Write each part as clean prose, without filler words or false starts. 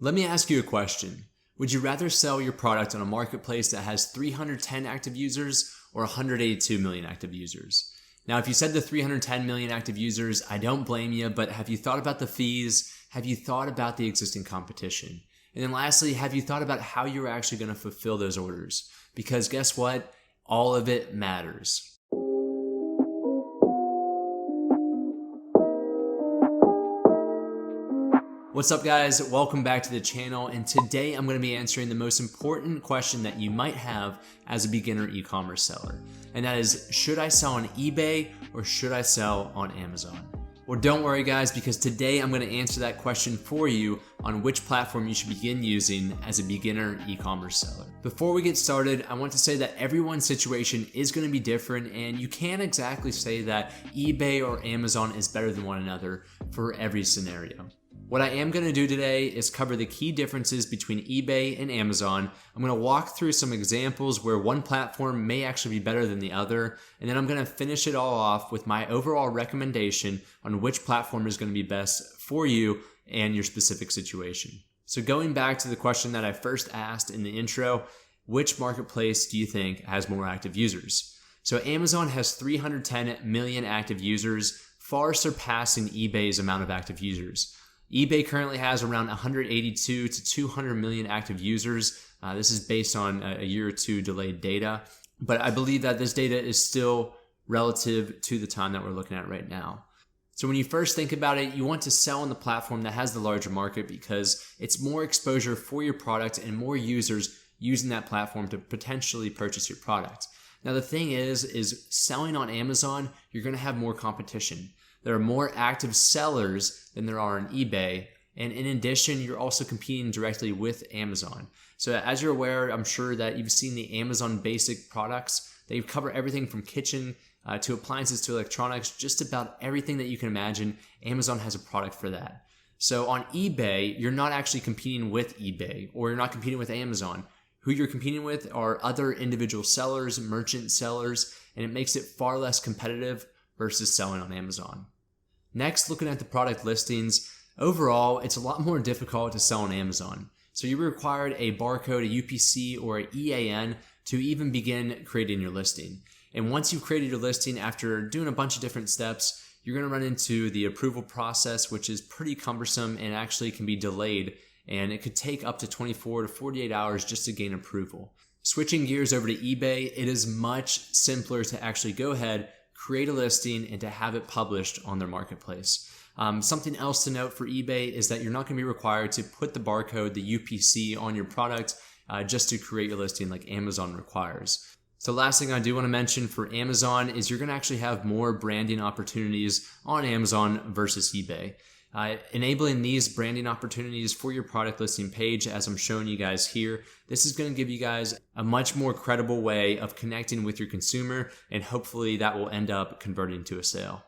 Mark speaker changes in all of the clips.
Speaker 1: Let me ask you a question. Would you rather sell your product on a marketplace that has 310 active users or 182 million active users? Now, if you said the 310 million active users, I don't blame you, but have you thought about the fees? Have you thought about the existing competition? And then lastly, have you thought about how you're actually going to fulfill those orders? Because guess what? All of it matters. What's up, guys? Welcome back to the channel, and today I'm going to be answering the most important question that you might have as a beginner e-commerce seller, and that is, should I sell on eBay or should I sell on Amazon? Well, don't worry guys, because today I'm going to answer that question for you on which platform you should begin using as a beginner e-commerce seller. Before we get started, I want to say that everyone's situation is going to be different, and you can't exactly say that eBay or Amazon is better than one another for every scenario. What I am going to do today is cover the key differences between eBay and Amazon. I'm going to walk through some examples where one platform may actually be better than the other, and then I'm going to finish it all off with my overall recommendation on which platform is going to be best for you and your specific situation. So going back to the question that I first asked in the intro, which marketplace do you think has more active users? So Amazon has 310 million active users, far surpassing eBay's amount of active users. eBay currently has around 182 to 200 million active users. This is based on a year or two delayed data, but I believe that this data is still relative to the time that we're looking at right now. So when you first think about it, you want to sell on the platform that has the larger market because it's more exposure for your product and more users using that platform to potentially purchase your product. Now the thing is selling on Amazon, you're going to have more competition. There are more active sellers than there are on eBay. And in addition, you're also competing directly with Amazon. So as you're aware, I'm sure that you've seen the Amazon basic products. They cover everything from kitchen to appliances to electronics, just about everything that you can imagine. Amazon has a product for that. So on eBay, you're not actually competing with eBay, or you're not competing with Amazon. Who you're competing with are other individual sellers, merchant sellers, and it makes it far less competitive versus selling on Amazon. Next, looking at the product listings, overall, it's a lot more difficult to sell on Amazon. So you required a barcode, a UPC, or an EAN to even begin creating your listing. And once you've created your listing, after doing a bunch of different steps, you're going to run into the approval process, which is pretty cumbersome and actually can be delayed, and it could take up to 24 to 48 hours just to gain approval. Switching gears over to eBay, it is much simpler to actually go ahead, create a listing, and to have it published on their marketplace. Something else to note for eBay is that you're not going to be required to put the barcode, the UPC, on your product just to create your listing like Amazon requires. So last thing I do want to mention for Amazon is you're going to actually have more branding opportunities on Amazon versus eBay. Enabling these branding opportunities for your product listing page, as I'm showing you guys here, this is going to give you guys a much more credible way of connecting with your consumer, and hopefully that will end up converting to a sale.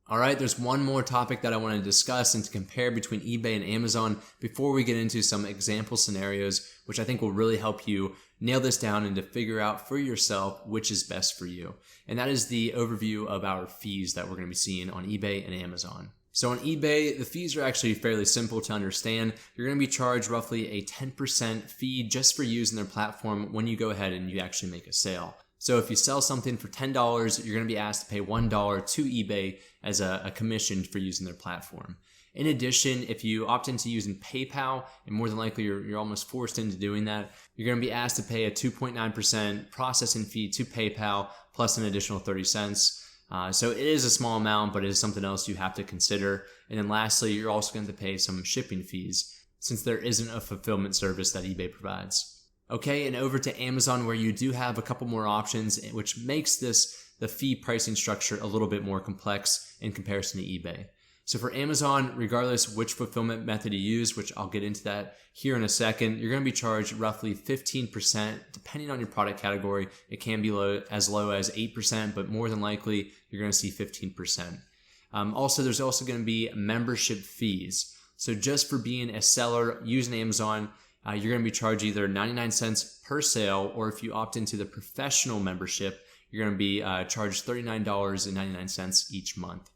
Speaker 1: All right, there's one more topic that I want to discuss and to compare between eBay and Amazon before we get into some example scenarios, which I think will really help you nail this down and to figure out for yourself which is best for you. And that is the overview of our fees that we're going to be seeing on eBay and Amazon. So on eBay, the fees are actually fairly simple to understand. You're going to be charged roughly a 10% fee just for using their platform when you go ahead and you actually make a sale. So if you sell something for $10, you're going to be asked to pay $1 to eBay as a commission for using their platform. In addition, if you opt into using PayPal, and more than likely you're almost forced into doing that, you're going to be asked to pay a 2.9% processing fee to PayPal plus an additional 30 cents. So it is a small amount, but it is something else you have to consider. And then lastly, you're also going to pay some shipping fees since there isn't a fulfillment service that eBay provides. Okay, and over to Amazon, where you do have a couple more options, which makes the fee pricing structure a little bit more complex in comparison to eBay. So for Amazon, regardless which fulfillment method you use, which I'll get into that here in a second, you're going to be charged roughly 15%, depending on your product category. It can be as low as 8%, but more than likely, you're going to see 15%. Also, there's also going to be membership fees. So just for being a seller using Amazon, you're going to be charged either 99 cents per sale, or if you opt into the professional membership, you're going to be charged $39.99 each month.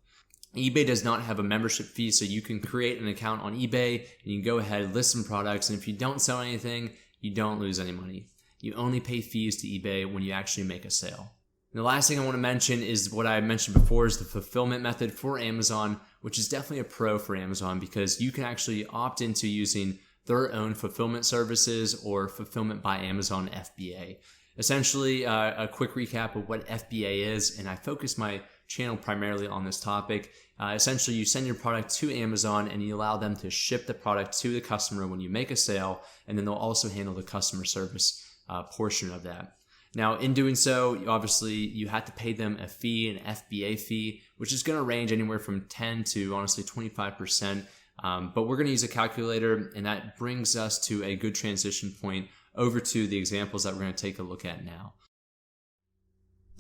Speaker 1: eBay does not have a membership fee, so you can create an account on eBay and you can go ahead, list some products, and if you don't sell anything, you don't lose any money. You only pay fees to eBay when you actually make a sale. And the last thing I want to mention is what I mentioned before is the fulfillment method for Amazon, which is definitely a pro for Amazon because you can actually opt into using their own fulfillment services or fulfillment by Amazon FBA. Essentially, a quick recap of what FBA is, and I focus my channel primarily on this topic. Essentially, you send your product to Amazon and you allow them to ship the product to the customer when you make a sale, and then they'll also handle the customer service portion of that. Now, in doing so, obviously, you have to pay them a fee, an FBA fee, which is going to range anywhere from 10 to honestly 25%. But we're going to use a calculator, and that brings us to a good transition point over to the examples that we're going to take a look at now.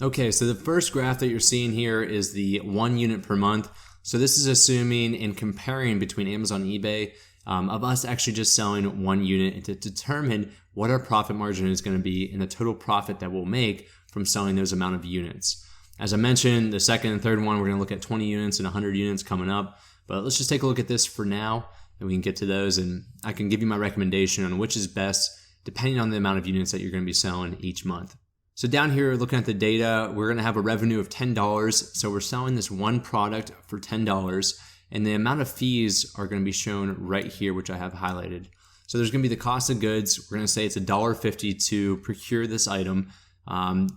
Speaker 1: Okay, so the first graph that you're seeing here is the 1 unit per month. So this is assuming and comparing between Amazon and eBay of us actually just selling 1 unit and to determine what our profit margin is going to be and the total profit that we'll make from selling those amount of units. As I mentioned, the second and third one, we're going to look at 20 units and 100 units coming up. But let's just take a look at this for now, and we can get to those, and I can give you my recommendation on which is best depending on the amount of units that you're going to be selling each month. So down here, looking at the data, we're going to have a revenue of $10. So we're selling this one product for $10, and the amount of fees are going to be shown right here, which I have highlighted. So there's going to be the cost of goods. We're going to say it's $1.50 to procure this item.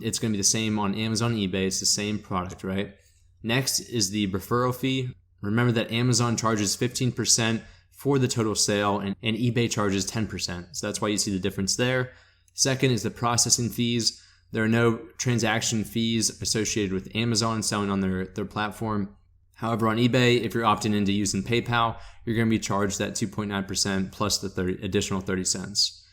Speaker 1: It's going to be the same on Amazon and eBay. It's the same product, right? Next is the referral fee. Remember that Amazon charges 15% for the total sale and eBay charges 10%. So that's why you see the difference there. Second is the processing fees. There are no transaction fees associated with Amazon selling on their platform. However, on eBay, if you're opting into using PayPal, you're going to be charged that 2.9% plus the additional 30 cents.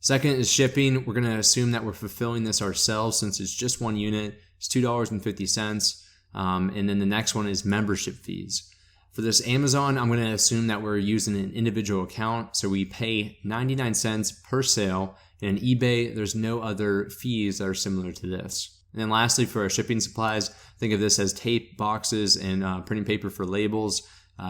Speaker 1: Second is shipping. We're going to assume that we're fulfilling this ourselves since it's just 1 unit. It's $2.50. And then the next one is membership fees. For this Amazon, I'm going to assume that we're using an individual account. So we pay 99 cents per sale. And on eBay, there's no other fees that are similar to this. And then lastly, for our shipping supplies, think of this as tape, boxes, and printing paper for labels.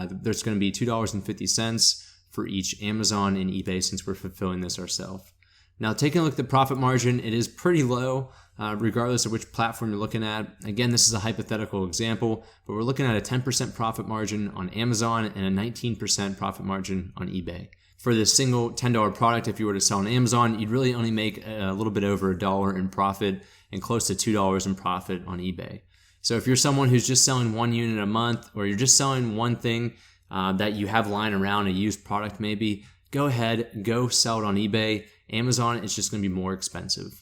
Speaker 1: There's going to be $2.50 for each Amazon and eBay since we're fulfilling this ourselves. Now, taking a look at the profit margin, it is pretty low, regardless of which platform you're looking at. Again, this is a hypothetical example, but we're looking at a 10% profit margin on Amazon and a 19% profit margin on eBay. For this single $10 product, if you were to sell on Amazon, you'd really only make a little bit over $1 in profit and close to $2 in profit on eBay. So if you're someone who's just selling 1 unit a month, or you're just selling one thing that you have lying around, a used product maybe, go ahead, go sell it on eBay. Amazon, it's just going to be more expensive.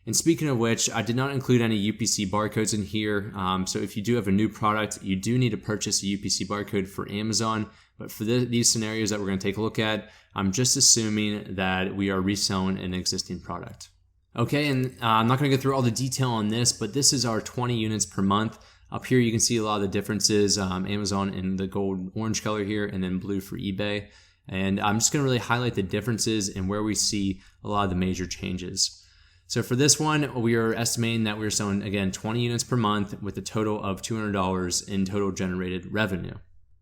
Speaker 1: And speaking of which, I did not include any UPC barcodes in here. So if you do have a new product, you do need to purchase a UPC barcode for Amazon. But for these scenarios that we're going to take a look at, I'm just assuming that we are reselling an existing product. Okay, and I'm not going to go through all the detail on this, but this is our 20 units per month. Up here, you can see a lot of the differences. Amazon in the gold orange color here, and then blue for eBay. And I'm just going to really highlight the differences and where we see a lot of the major changes. So for this one, we are estimating that we're selling, again, 20 units per month with a total of $200 in total generated revenue.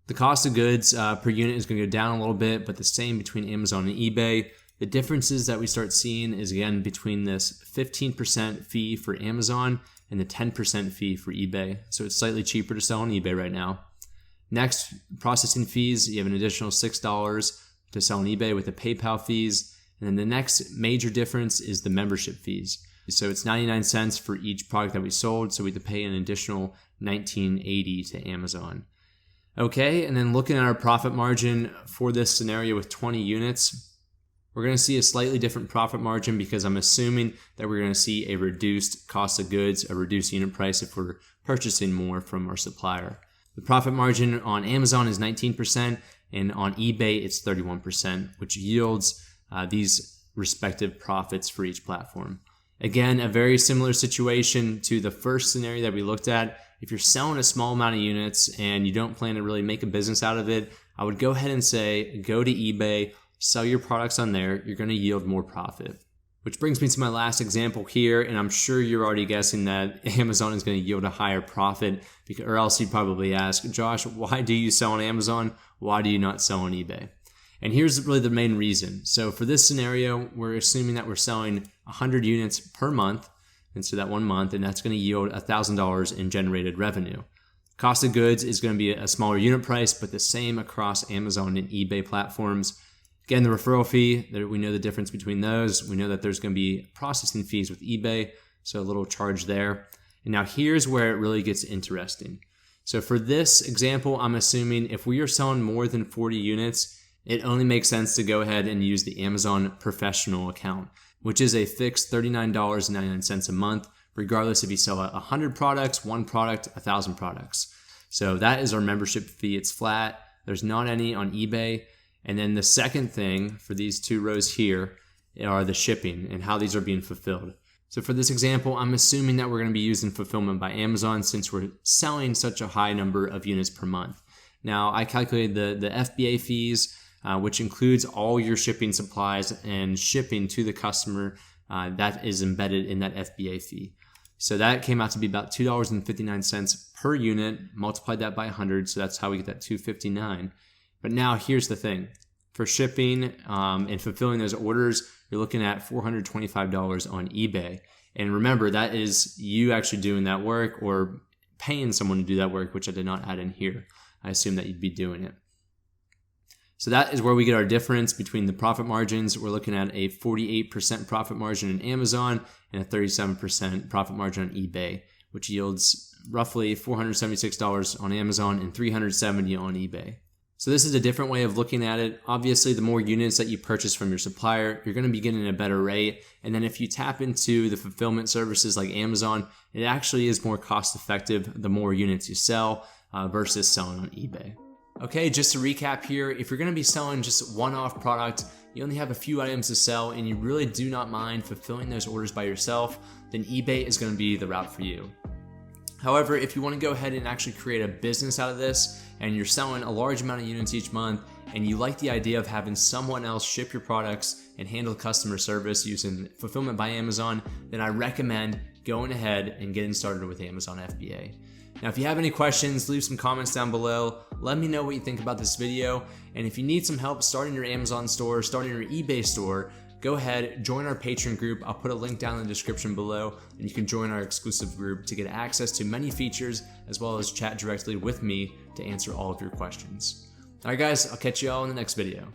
Speaker 1: The cost of goods per unit is going to go down a little bit, but the same between Amazon and eBay. The differences that we start seeing is, again, between this 15% fee for Amazon and the 10% fee for eBay. So it's slightly cheaper to sell on eBay right now. Next, processing fees. You have an additional $6 to sell on eBay with the PayPal fees. And then the next major difference is the membership fees. So it's 99 cents for each product that we sold. So we have to pay an additional $19.80 to Amazon. Okay, and then looking at our profit margin for this scenario with 20 units, we're going to see a slightly different profit margin because I'm assuming that we're going to see a reduced cost of goods, a reduced unit price if we're purchasing more from our supplier. The profit margin on Amazon is 19%, and on eBay it's 31%, which yields these respective profits for each platform. Again, a very similar situation to the first scenario that we looked at. If you're selling a small amount of units and you don't plan to really make a business out of it, I would go ahead and say, go to eBay, sell your products on there. You're going to yield more profit. Which brings me to my last example here, and I'm sure you're already guessing that Amazon is going to yield a higher profit, or else you'd probably ask, Josh, why do you sell on Amazon? Why do you not sell on eBay? And here's really the main reason. So for this scenario, we're assuming that we're selling 100 units per month, and so that 1 month, and that's going to yield $1,000 in generated revenue. Cost of goods is going to be a smaller unit price, but the same across Amazon and eBay platforms. Again, the referral fee, we know the difference between those. We know that there's going to be processing fees with eBay, so a little charge there. And now here's where it really gets interesting. So for this example, I'm assuming if we are selling more than 40 units, it only makes sense to go ahead and use the Amazon Professional account, which is a fixed $39.99 a month, regardless if you sell 100 products, 1 product, 1,000 products. So that is our membership fee. It's flat. There's not any on eBay. And then the second thing for these 2 rows here are the shipping and how these are being fulfilled. So for this example, I'm assuming that we're going to be using fulfillment by Amazon since we're selling such a high number of units per month. Now, I calculated the FBA fees, which includes all your shipping supplies and shipping to the customer that is embedded in that FBA fee. So that came out to be about $2.59 per unit, multiplied that by 100, so that's how we get that $2.59. But now here's the thing. For shipping and fulfilling those orders, you're looking at $425 on eBay. And remember, that is you actually doing that work or paying someone to do that work, which I did not add in here. I assume that you'd be doing it. So that is where we get our difference between the profit margins. We're looking at a 48% profit margin in Amazon and a 37% profit margin on eBay, which yields roughly $476 on Amazon and $370 on eBay. So this is a different way of looking at it. Obviously, the more units that you purchase from your supplier, you're going to be getting a better rate. And then if you tap into the fulfillment services like Amazon, it actually is more cost effective the more units you sell versus selling on eBay. Okay, just to recap here, if you're going to be selling just one-off product, you only have a few items to sell, and you really do not mind fulfilling those orders by yourself, then eBay is going to be the route for you. However, if you want to go ahead and actually create a business out of this, and you're selling a large amount of units each month, and you like the idea of having someone else ship your products and handle customer service using fulfillment by Amazon, then I recommend going ahead and getting started with Amazon FBA. Now, if you have any questions, leave some comments down below. Let me know what you think about this video. And if you need some help starting your Amazon store, starting your eBay store, go ahead, join our Patreon group. I'll put a link down in the description below, and you can join our exclusive group to get access to many features, as well as chat directly with me to answer all of your questions. All right, guys, I'll catch you all in the next video.